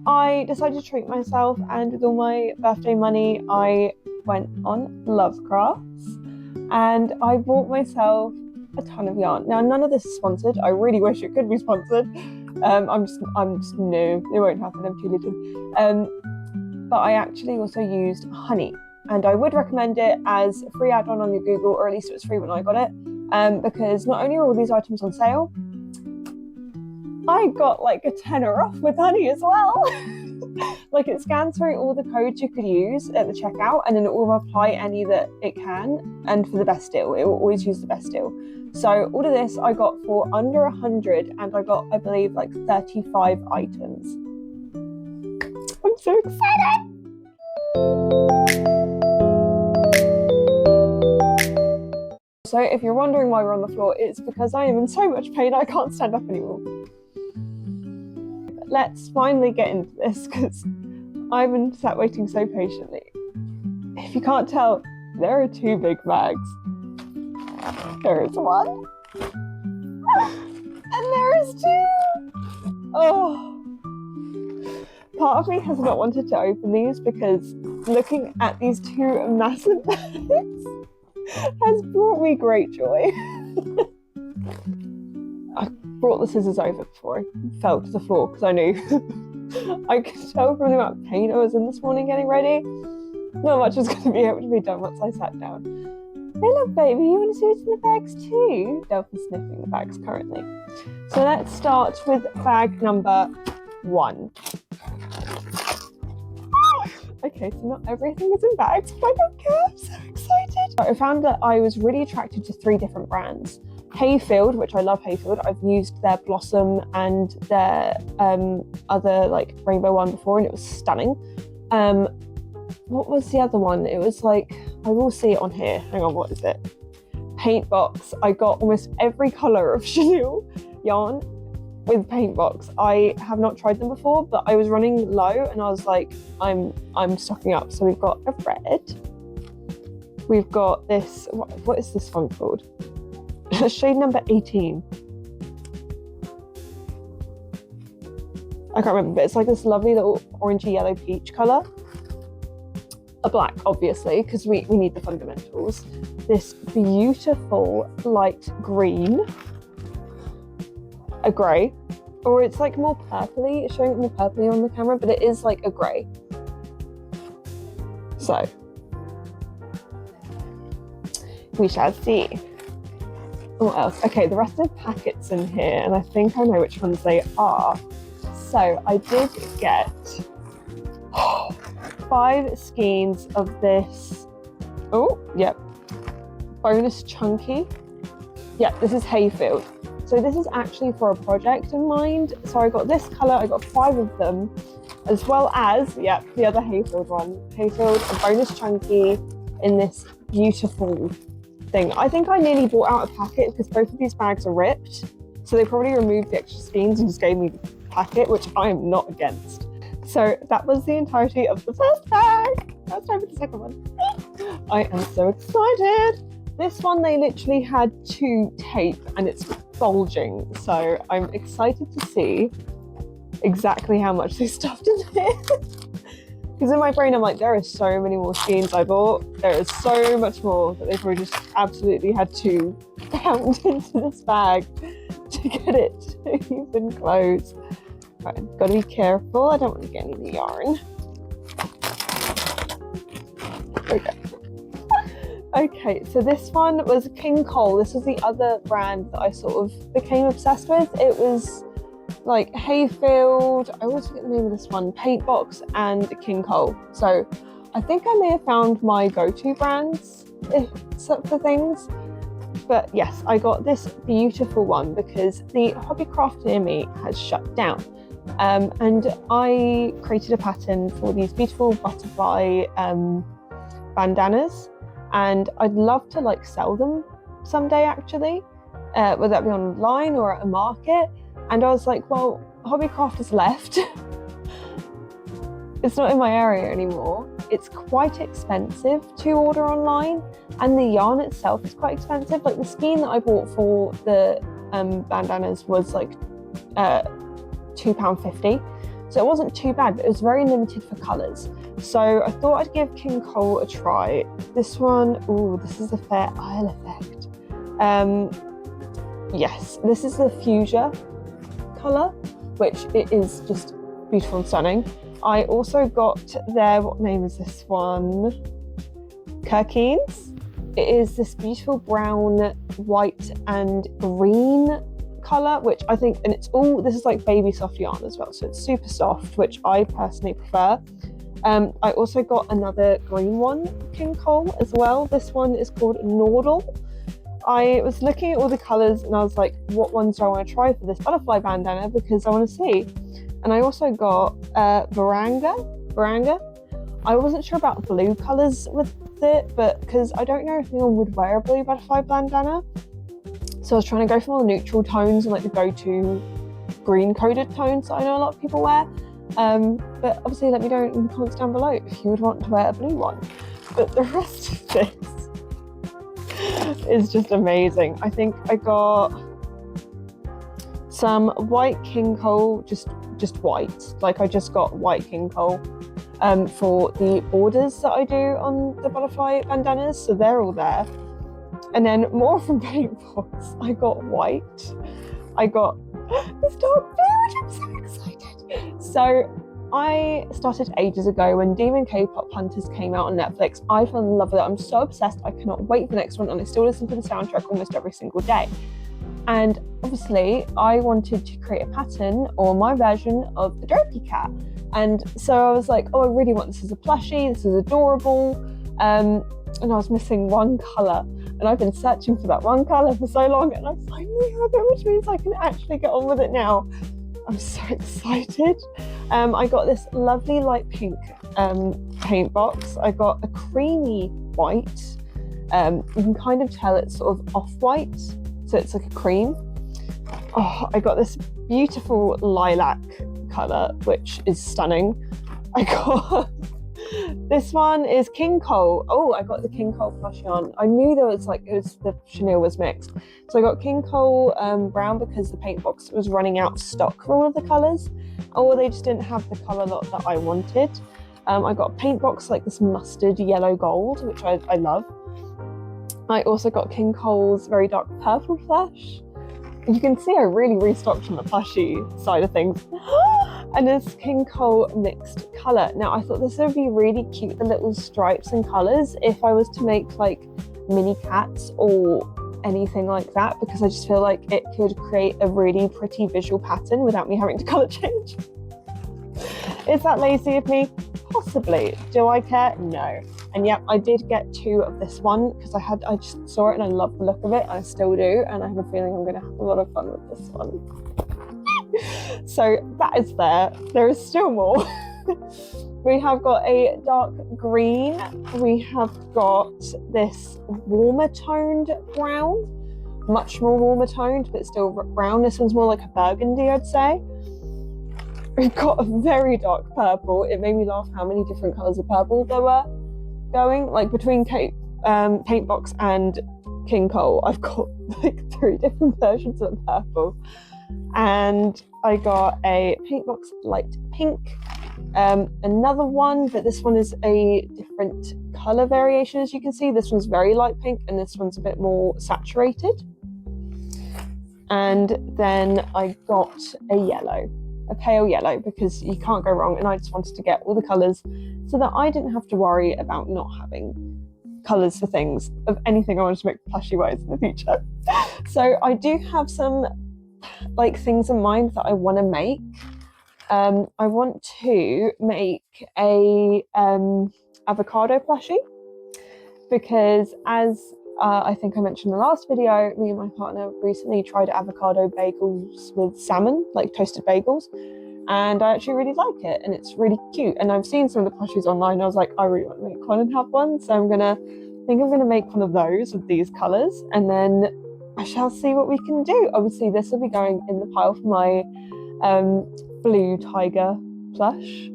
I decided to treat myself, and with all my birthday money I went on Lovecrafts and I bought myself a ton of yarn. Now none of this is sponsored. I really wish it could be sponsored. I'm just new. It won't happen. I'm too little. But I actually also used honey, and I would recommend it as a free add-on on your Google, or at least it was free when I got it, because not only are all these items on sale, I got like a tenner off with honey as well. Like it scans through all the codes you could use at the checkout, and then it will apply any that it can, and for the best deal. It will always use the best deal. So all of this I got for under 100, and I got, I believe, like 35 items. I'm so excited! So if you're wondering why we're on the floor, it's because I am in so much pain I can't stand up anymore. But let's finally get into this, because I've been sat waiting so patiently. If you can't tell, there are 2 big bags. There is 1. And there is 2. Oh. Part of me has not wanted to open these, because looking at these 2 massive bags has brought me great joy. I brought the scissors over before I fell to the floor, because I knew. I could tell from the amount of pain I was in this morning getting ready, not much was going to be able to be done once I sat down. Hey look baby, you want to see what's in the bags too? Delphi's sniffing the bags currently. So let's start with bag number 1. Okay, so not everything is in bags, but I don't care, I'm so excited. I found that I was really attracted to 3 different brands. Hayfield, which I love Hayfield. I've used their Blossom and their other like rainbow one before, and it was stunning. What was the other one? It was like, I will see it on here. Hang on, what is it? Paintbox. I got almost every colour of chenille yarn with Paintbox. I have not tried them before, but I was running low and I was like, I'm stocking up. So we've got a red. We've got this, what is this one called? Shade number 18. I can't remember, but it's like this lovely little orangey yellow peach colour. A black, obviously, because we need the fundamentals. This beautiful light green. A grey. Or it's like more purpley. It's showing it more purpley on the camera, but it is like a grey. So, we shall see. What else? Okay, the rest of the packets in here, and I think I know which ones they are. So I did get 5 skeins of this. Oh, yep. Bonus chunky. Yeah, this is Hayfield. So this is actually for a project in mind. So I got this colour, I got 5 of them, as well as, yeah, the other Hayfield one. Hayfield, a bonus chunky in this beautiful thing. I think I nearly bought out a packet because both of these bags are ripped. So they probably removed the extra skeins and just gave me the packet, which I am not against. So that was the entirety of the first bag. Now it's time for the second one. I am so excited. This one, they literally had 2 tape and it's bulging. So I'm excited to see exactly how much they stuffed in here. Because in my brain, I'm like, there are so many more skeins I bought. There is so much more that they probably just absolutely had to pound into this bag to get it to even close. Right, I've got to be careful. I don't want to get any of the yarn. Okay. Okay, so this one was King Cole. This was the other brand that I sort of became obsessed with. It was like Hayfield, I always forget the name of this one, Paintbox and King Cole. So I think I may have found my go-to brands for things. But yes, I got this beautiful one because the Hobbycraft near me has shut down. And I created a pattern for these beautiful butterfly bandanas. And I'd love to like sell them someday actually, whether that be online or at a market. And I was like, well, Hobbycraft has left. It's not in my area anymore. It's quite expensive to order online, and the yarn itself is quite expensive. Like the skein that I bought for the bandanas was like £2.50. So So it wasn't too bad, but it was very limited for colours. So I thought I'd give King Cole a try. This one, ooh, this is the Fair Isle effect. Yes, this is the fuchsia colour, which it is just beautiful and stunning. I also got their, what name is this one? Kirkines. It is this beautiful brown, white and green colour, which I think, and it's all, this is like baby soft yarn as well, so it's super soft, which I personally prefer. I also got another green one, King Cole, as well. This one is called Nordal. I was looking at all the colours and I was like, what ones do I want to try for this butterfly bandana, because I want to see. And I also got Baranga. I wasn't sure about blue colours with it, but because I don't know if anyone would wear a blue butterfly bandana, so I was trying to go for more neutral tones and like the go-to green coded tones that I know a lot of people wear. But obviously let me know in the comments down below if you would want to wear a blue one. But the rest of this is just amazing. I think I got some white King Cole, just white. Like I just got white King Cole for the borders that I do on the butterfly bandanas, so they're all there. And then more from Paintbox, I got white. I got this dark blue, which I'm so excited. So I started ages ago when Demon K-Pop Hunters came out on Netflix. I fell in love with it. I'm so obsessed. I cannot wait for the next one, and I still listen to the soundtrack almost every single day. And obviously I wanted to create a pattern or my version of the Dopey Cat. And so I was like, oh, I really want this as a plushie. This is adorable. And I was missing one colour. And I've been searching for that one colour for so long, and I finally have it, which means I can actually get on with it now. I'm so excited. I got this lovely light pink paint box. I got a creamy white. You can kind of tell it's sort of off-white, so it's like a cream. Oh, I got this beautiful lilac colour, which is stunning. I got this one is King Cole. Oh, I got the King Cole plush yarn. I knew there was like, it was, the chenille was mixed. So I got King Cole brown because the paint box was running out of stock for all of the colours, or they just didn't have the colour lot that I wanted. I got a paint box like this mustard yellow gold, which I love. I also got King Cole's very dark purple plush. You can see I really restocked on the plushy side of things. And this King Cole mixed colour. Now I thought this would be really cute, the little stripes and colours, if I was to make like mini cats or anything like that, because I just feel like it could create a really pretty visual pattern without me having to colour change. Is that lazy of me? Possibly. Do I care? No. And yep, I did get 2 of this one because I just saw it and I love the look of it. I still do, and I have a feeling I'm going to have a lot of fun with this one. So that is there. There is still more. We have got a dark green. We have got this warmer toned brown, much more warmer toned, but still brown. This one's more like a burgundy, I'd say. We've got a very dark purple. It made me laugh how many different colours of purple there were going. Like between Paintbox and King Cole, I've got like 3 different versions of purple. And I got a Paintbox light pink, another one, but this one is a different colour variation. As you can see, this one's very light pink and this one's a bit more saturated. And then I got a yellow, a pale yellow, because you can't go wrong, and I just wanted to get all the colours so that I didn't have to worry about not having colours for things of anything I wanted to make plushie wise in the future. So I do have some like things in mind that I want to make. I want to make a avocado plushie, because as I think I mentioned in the last video, me and my partner recently tried avocado bagels with salmon, like toasted bagels, and I actually really like it, and it's really cute. And I've seen some of the plushies online. I was like, I really want to make one and have one, so I'm gonna make one of those with these colours, and then I shall see what we can do. Obviously, this will be going in the pile for my blue tiger plush,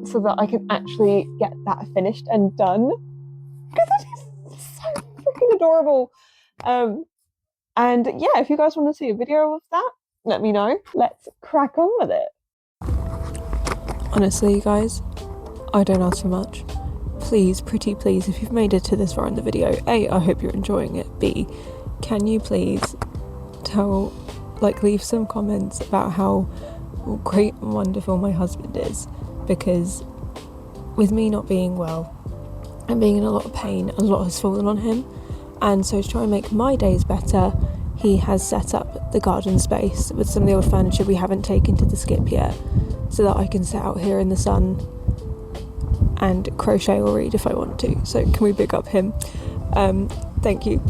so that I can actually get that finished and done, because that is so freaking adorable. And yeah, if you guys want to see a video of that, let me know. Let's crack on with it. Honestly, you guys, I don't ask for much. Please, pretty please, if you've made it to this far in the video, A, I hope you're enjoying it. B, can you please leave some comments about how great and wonderful my husband is, because with me not being well and being in a lot of pain, a lot has fallen on him, and so to try and make my days better, he has set up the garden space with some of the old furniture we haven't taken to the skip yet, so that I can sit out here in the sun and crochet or read if I want to. So can we big up him? Thank you.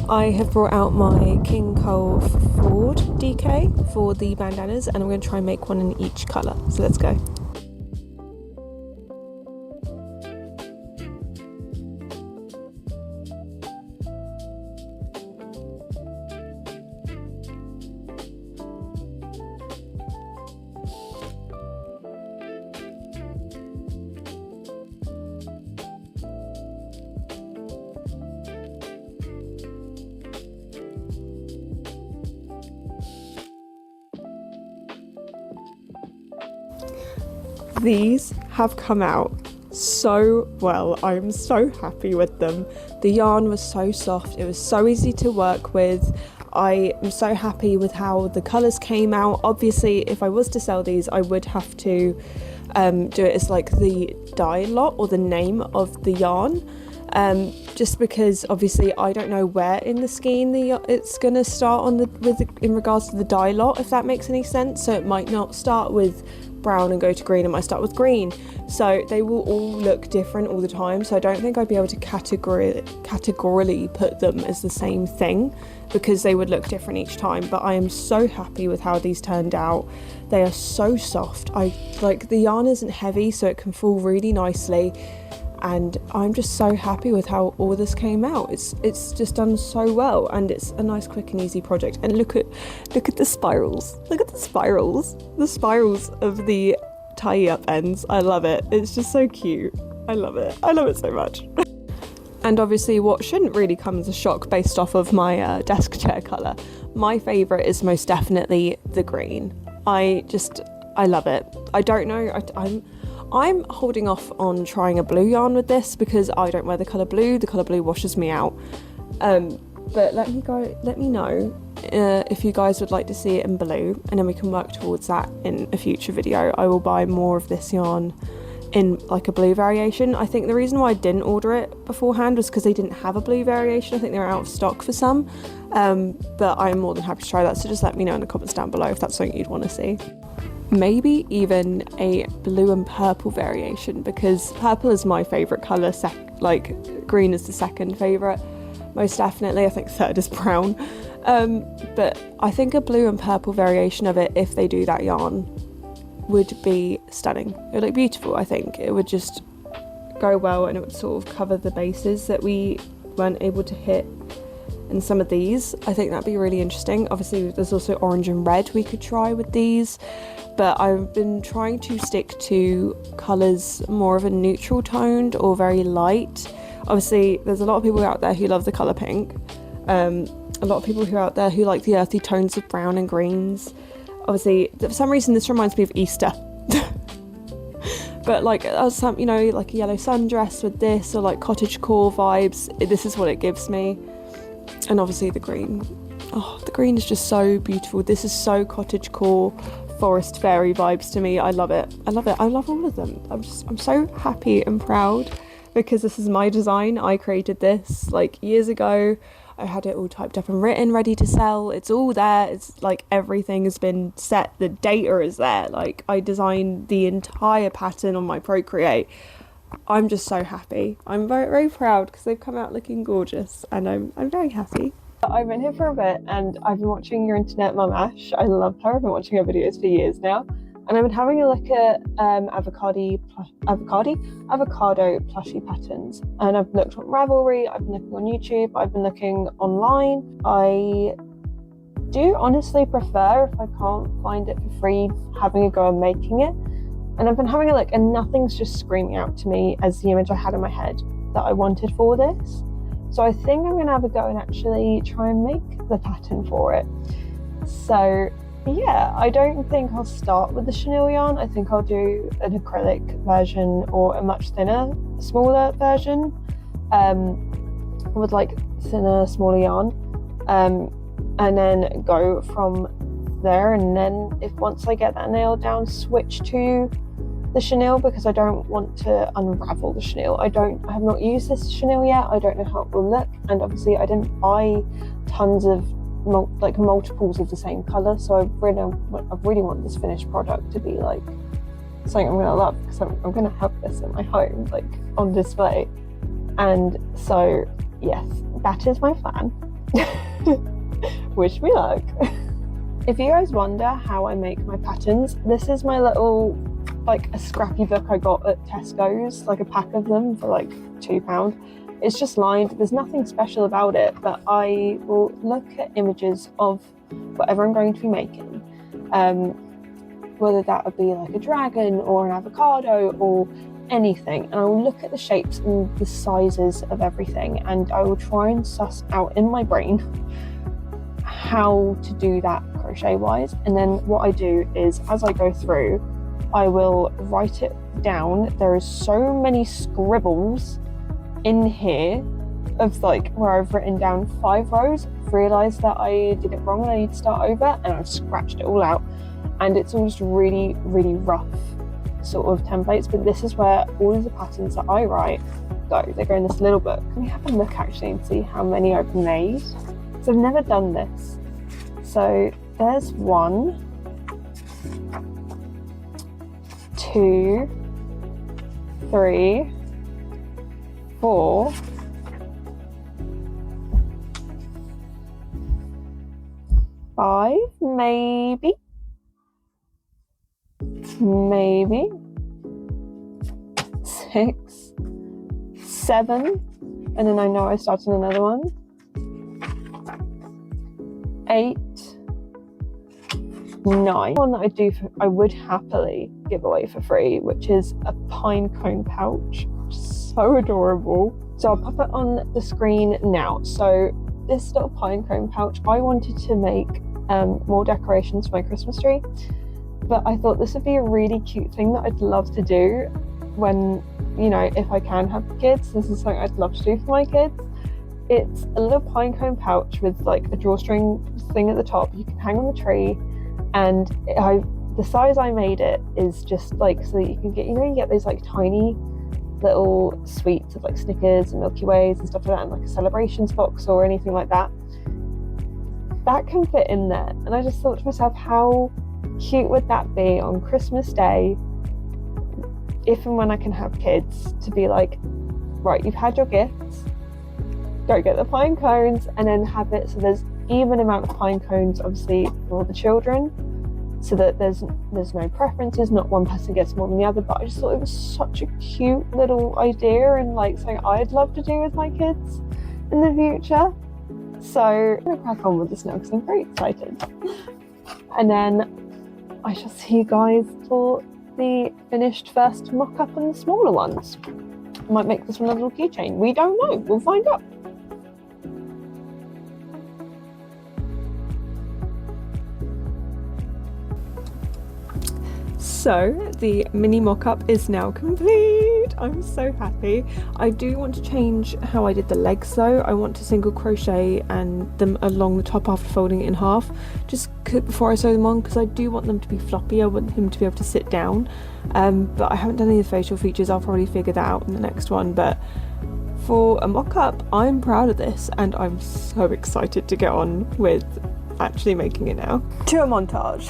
I have brought out my King Cole Ford DK for the bandanas, and I'm going to try and make one in each colour. So let's go. These have come out so well. I'm so happy with them. The yarn was so soft, it was so easy to work with. I am so happy with how the colours came out. Obviously, if I was to sell these, I would have to do it as like the dye lot or the name of the yarn, just because obviously I don't know where in the skein it's going to start on in regards to the dye lot, if that makes any sense. So it might not start with brown and go to green, it might start with green, so they will all look different all the time. So I don't think I'd be able to categorically put them as the same thing, because they would look different each time. But I am so happy with how these turned out. They are so soft. The yarn isn't heavy, so it can fall really nicely, and I'm just so happy with how all this came out. It's just done so well, and it's a nice, quick and easy project. And look at the spirals. Look at the spirals of the tie up ends. I love it. It's just so cute. I love it so much. And obviously, what shouldn't really come as a shock based off of my desk chair colour, my favourite is most definitely the green. I love it. I don't know, I'm holding off on trying a blue yarn with this because I don't wear the colour blue. The colour blue washes me out. But let me know if you guys would like to see it in blue, and then we can work towards that in a future video. I will buy more of this yarn in like a blue variation. I think the reason why I didn't order it beforehand was because they didn't have a blue variation. I think they were out of stock for some, but I'm more than happy to try that. So just let me know in the comments down below if that's something you'd want to see. Maybe even a blue and purple variation, because purple is my favourite colour, green is the second favourite, most definitely. I think third is brown, but I think a blue and purple variation of it, if they do that yarn, would be stunning. It would look beautiful. I think it would just go well, and it would sort of cover the bases that we weren't able to hit in some of these. I think that'd be really interesting. Obviously there's also orange and red we could try with these, but I've been trying to stick to colours more of a neutral toned or very light. Obviously there's a lot of people out there who love the colour pink, a lot of people who are out there who like the earthy tones of brown and greens. Obviously for some reason this reminds me of Easter. But like some, you know, like a yellow sundress with this, or like cottagecore vibes, this is what it gives me. And obviously the green, oh, the green is just so beautiful. This is so cottagecore, forest fairy vibes to me. I love it. I love all of them. I'm so happy and proud because this is my design. I created this like years ago. I had it all typed up and written, ready to sell. It's all there. It's like everything has been set. The data is there. Like I designed the entire pattern on my Procreate. I'm just so happy. I'm very, very proud because they've come out looking gorgeous, and I'm very happy. I've been here for a bit and I've been watching Your Internet Mum Ash. I love her. I've been watching her videos for years now, and I've been having a look at avocado plushie patterns, and I've looked on Ravelry, I've been looking on YouTube, I've been looking online. I do honestly prefer, if I can't find it for free, having a go and making it. And I've been having a look, and nothing's just screaming out to me as the image I had in my head that I wanted for this. So I think I'm going to have a go and actually try and make the pattern for it. So yeah, I don't think I'll start with the chenille yarn. I think I'll do an acrylic version or a much thinner, smaller version with like thinner, smaller yarn, and then go from there. And then if once I get that nailed down, switch to the chenille, because I don't want to unravel the chenille. I have not used this chenille yet. I don't know how it will look, and obviously I didn't buy tons of multiples of the same color, so I really want this finished product to be like something I'm gonna love, because I'm gonna have this in my home, like on display. And so yes, that is my plan. Wish me luck. If you guys wonder how I make my patterns, this is my little, like a scrappy book I got at Tesco's, like a pack of them for like £2. It's just lined, there's nothing special about it, but I will look at images of whatever I'm going to be making, whether that would be like a dragon or an avocado or anything, and I will look at the shapes and the sizes of everything, and I will try and suss out in my brain how to do that crochet wise. And then what I do is, as I go through, I will write it down. There is so many scribbles in here of like where I've written down 5 rows, realised that I did it wrong and I need to start over, and I've scratched it all out, and it's all just really, really rough sort of templates. But this is where all of the patterns that I write go. They go in this little book. Let me have a look actually and see how many I've made, because I've never done this. So there's 1, 2, 3, 4, 5, maybe 6, 7, and then I know I started another one, 8, 9. One that I would happily give away for free, which is a pine cone pouch. So adorable. So I'll pop it on the screen now. So this little pine cone pouch, I wanted to make more decorations for my Christmas tree, but I thought this would be a really cute thing that I'd love to do when, you know, if I can have kids. This is something I'd love to do for my kids. It's a little pine cone pouch with like a drawstring thing at the top you can hang on the tree, and the size I made it is just like so that you can get, you know, you get those like tiny little sweets of like Snickers and Milky Ways and stuff like that in like a celebrations box or anything like that. That can fit in there, and I just thought to myself, how cute would that be on Christmas Day, if and when I can have kids, to be like, right, you've had your gifts, go get the pine cones, and then have it so there's even amount of pine cones obviously for the children, so that there's no preferences, not one person gets more than the other. But I just thought it was such a cute little idea, and like something I'd love to do with my kids in the future. So I'm gonna crack on with this now because I'm very excited, and then I shall see you guys for the finished first mock-up and the smaller ones. I might make this one a little keychain, we don't know, we'll find out. So the mini mock-up is now complete. I'm so happy. I do want to change how I did the legs though. I want to single crochet and them along the top after folding it in half, just before I sew them on, because I do want them to be floppy. I want him to be able to sit down, but I haven't done any of the facial features. I'll probably figure that out in the next one. But for a mock-up, I'm proud of this, and I'm so excited to get on with actually making it now. To a montage.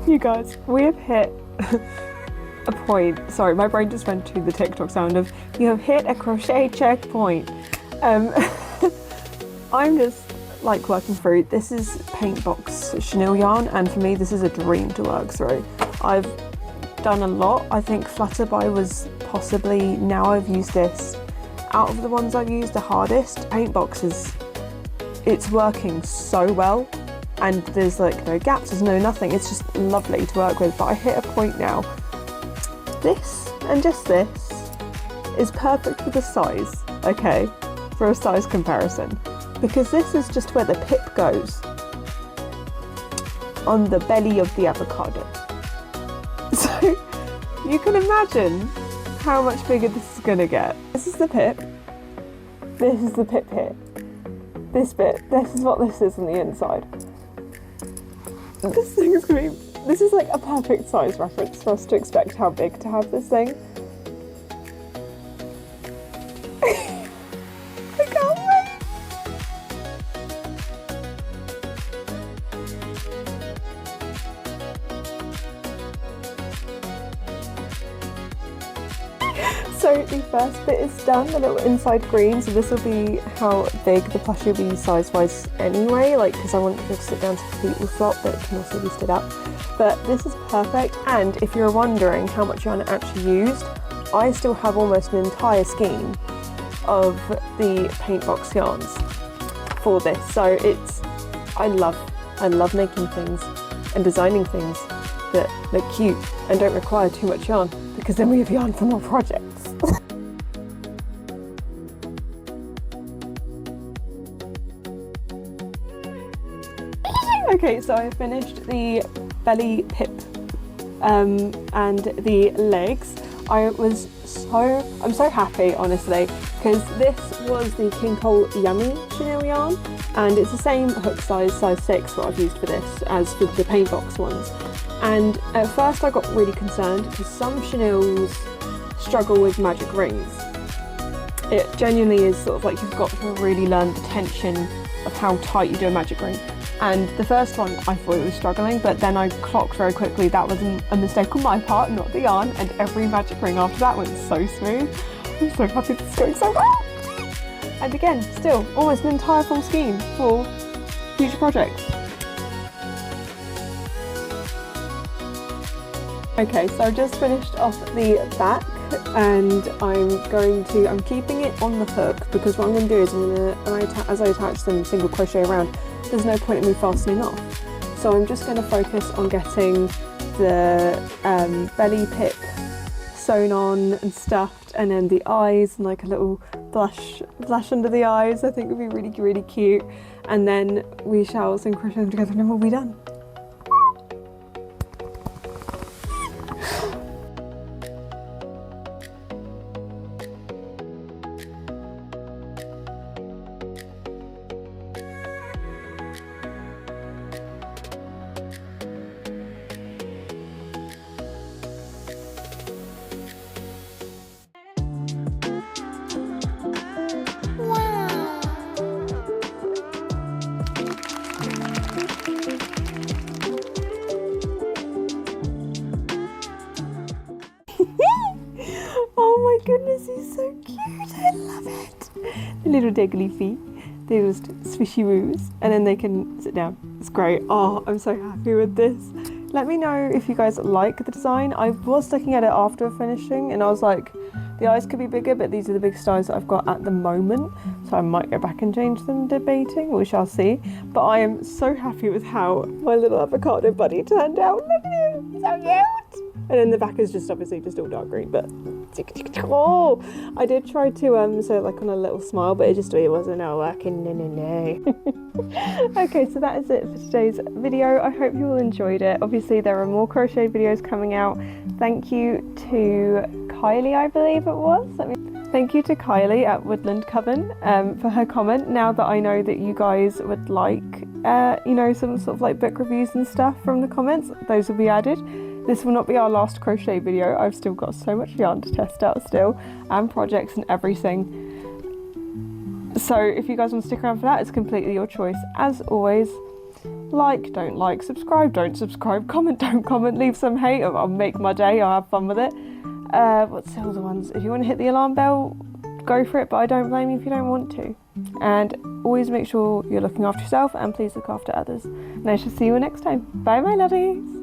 You guys, we have hit a point. Sorry, my brain just went to the TikTok sound of you have hit a crochet checkpoint. I'm just like working through. This is paint box chenille yarn, and for me this is a dream to work through. I've done a lot. I think Flutterby was possibly, now I've used this, out of the ones I've used, the hardest. Paint box is it's working so well, and there's like no gaps, there's no nothing. It's just lovely to work with. But I hit a point now. This and just this is perfect for the size, okay, for a size comparison, because this is just where the pip goes on the belly of the avocado. So you can imagine how much bigger this is going to get. This is the pip. This is the pip here. This bit, this is what this is on the inside. This thing is going to be, this is like a perfect size reference for us to expect how big to have this thing. I can't wait. So the first bit is done, the little inside green, so this will be how big the plushie will be size-wise anyway, like, because I want it to sit down to complete with flop, but it can also be stood up. But this is perfect, and if you're wondering how much yarn I actually used, I still have almost an entire skein of the paint box yarns for this. So it's, I love making things and designing things that look cute and don't require too much yarn, because then we have yarn for more projects. Okay, so I finished the belly pip and the legs. I'm so happy, honestly, because this was the King Cole Yummy chenille yarn, and it's the same hook size 6 what I've used for this as for the paint box ones. And at first I got really concerned because some chenilles struggle with magic rings. It genuinely is sort of like you've got to really learn the tension of how tight you do a magic ring. And the first one I thought it was struggling, but then I clocked very quickly that was a mistake on my part, not the yarn, and every magic ring after that went so smooth. I'm so happy this is going so well. And again, still almost an entire full skein for future projects. Okay, so I've just finished off the back, and I'm keeping it on the hook, because what I'm going to do is as I attach them single crochet around, there's no point in me fastening off. So I'm just going to focus on getting the belly pip sewn on and stuffed, and then the eyes and like a little blush under the eyes I think would be really, really cute. And then we shall single crochet them together and then we'll be done. Oh my goodness, he's so cute. I love it. The little diggly feet, they just swishy woos, and then they can sit down. It's great. Oh, I'm so happy with this. Let me know if you guys like the design. I was looking at it after finishing and I was like, the eyes could be bigger, but these are the biggest eyes that I've got at the moment, so I might go back and change them, debating, we shall see. But I am so happy with how my little avocado buddy turned out. Look at him, so cute. And then the back is just obviously just all dark green, but oh, I did try to sew like on a little smile, but it wasn't all working. No. Okay, so that is it for today's video. I hope you all enjoyed it. Obviously there are more crochet videos coming out. Thank you to Kylie, I believe it was. Thank you to Kylie at Woodland Coven for her comment. Now that I know that you guys would like some sort of like book reviews and stuff from the comments, those will be added. This will not be our last crochet video. I've still got so much yarn to test out still, and projects and everything. So if you guys want to stick around for that, it's completely your choice. As always, like, don't like, subscribe, don't subscribe, comment, don't comment, leave some hate. I'll make my day, I'll have fun with it. What's the other ones? If you want to hit the alarm bell, go for it, but I don't blame you if you don't want to. And always make sure you're looking after yourself, and please look after others. And I shall see you next time. Bye, my lovies.